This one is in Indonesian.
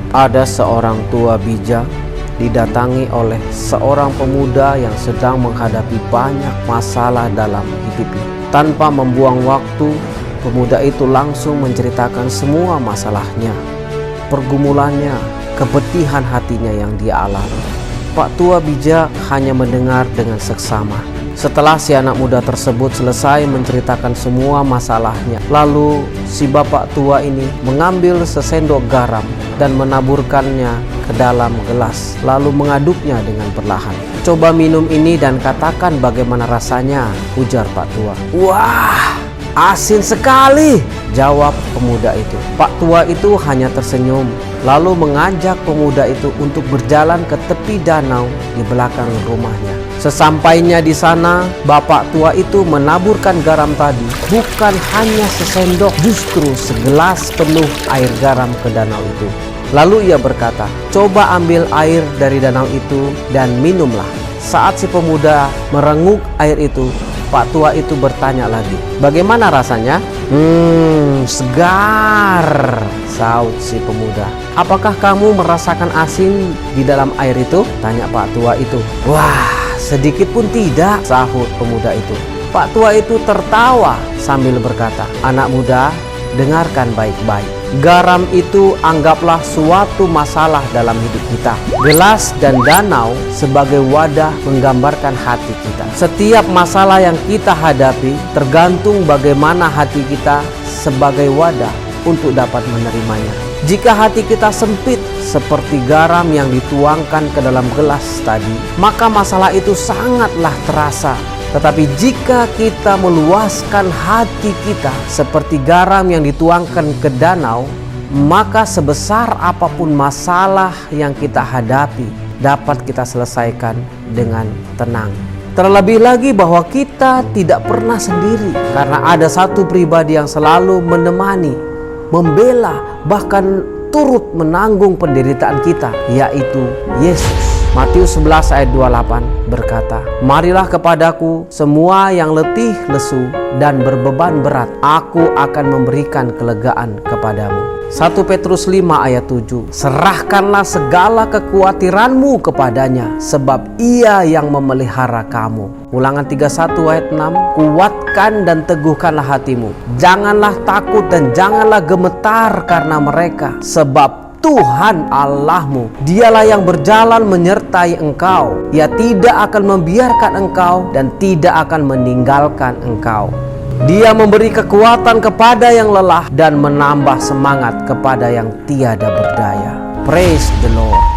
Ada seorang tua bijak didatangi oleh seorang pemuda yang sedang menghadapi banyak masalah dalam hidupnya. Tanpa membuang waktu, pemuda itu langsung menceritakan semua masalahnya, pergumulannya, kepedihan hatinya yang dia alami. Pak tua bijak hanya mendengar dengan seksama. Setelah si anak muda tersebut selesai menceritakan semua masalahnya, lalu si bapak tua ini mengambil sesendok garam dan menaburkannya ke dalam gelas, lalu mengaduknya dengan perlahan. "Coba minum ini dan katakan bagaimana rasanya," ujar Pak tua. "Wah, asin sekali," jawab pemuda itu. Pak tua itu hanya tersenyum, lalu mengajak pemuda itu untuk berjalan ke tepi danau di belakang rumahnya. Sesampainya di sana, bapak tua itu menaburkan garam tadi bukan hanya sesendok, justru segelas penuh air garam ke danau itu. Lalu ia berkata, "Coba ambil air dari danau itu dan minumlah." Saat si pemuda merenguk air itu, Pak tua itu bertanya lagi, "Bagaimana rasanya?" Segar," saut si pemuda. "Apakah kamu merasakan asin di dalam air itu?" tanya Pak tua itu. "Wah, sedikit pun tidak," sahut pemuda itu. Pak tua itu tertawa sambil berkata, "Anak muda, dengarkan baik-baik. Garam itu anggaplah suatu masalah dalam hidup kita. Gelas dan danau sebagai wadah menggambarkan hati kita. Setiap masalah yang kita hadapi tergantung bagaimana hati kita sebagai wadah untuk dapat menerimanya. Jika hati kita sempit seperti garam yang dituangkan ke dalam gelas tadi, maka masalah itu sangatlah terasa. Tetapi jika kita meluaskan hati kita seperti garam yang dituangkan ke danau, maka sebesar apapun masalah yang kita hadapi dapat kita selesaikan dengan tenang. Terlebih lagi bahwa kita tidak pernah sendiri, karena ada satu pribadi yang selalu menemani, membela, bahkan turut menanggung penderitaan kita, yaitu Yesus. Matius 11 ayat 28 berkata, "Marilah kepadaku semua yang letih lesu dan berbeban berat, aku akan memberikan kelegaan kepadamu." 1 Petrus 5 ayat 7, "Serahkanlah segala kekhawatiranmu kepadanya, sebab ia yang memelihara kamu." Ulangan 31 ayat 6, "Kuatkan dan teguhkanlah hatimu, janganlah takut dan janganlah gemetar karena mereka, sebab Tuhan Allahmu, dialah yang berjalan menyertai engkau. Ia tidak akan membiarkan engkau dan tidak akan meninggalkan engkau. Dia memberi kekuatan kepada yang lelah dan menambah semangat kepada yang tiada berdaya." Praise the Lord.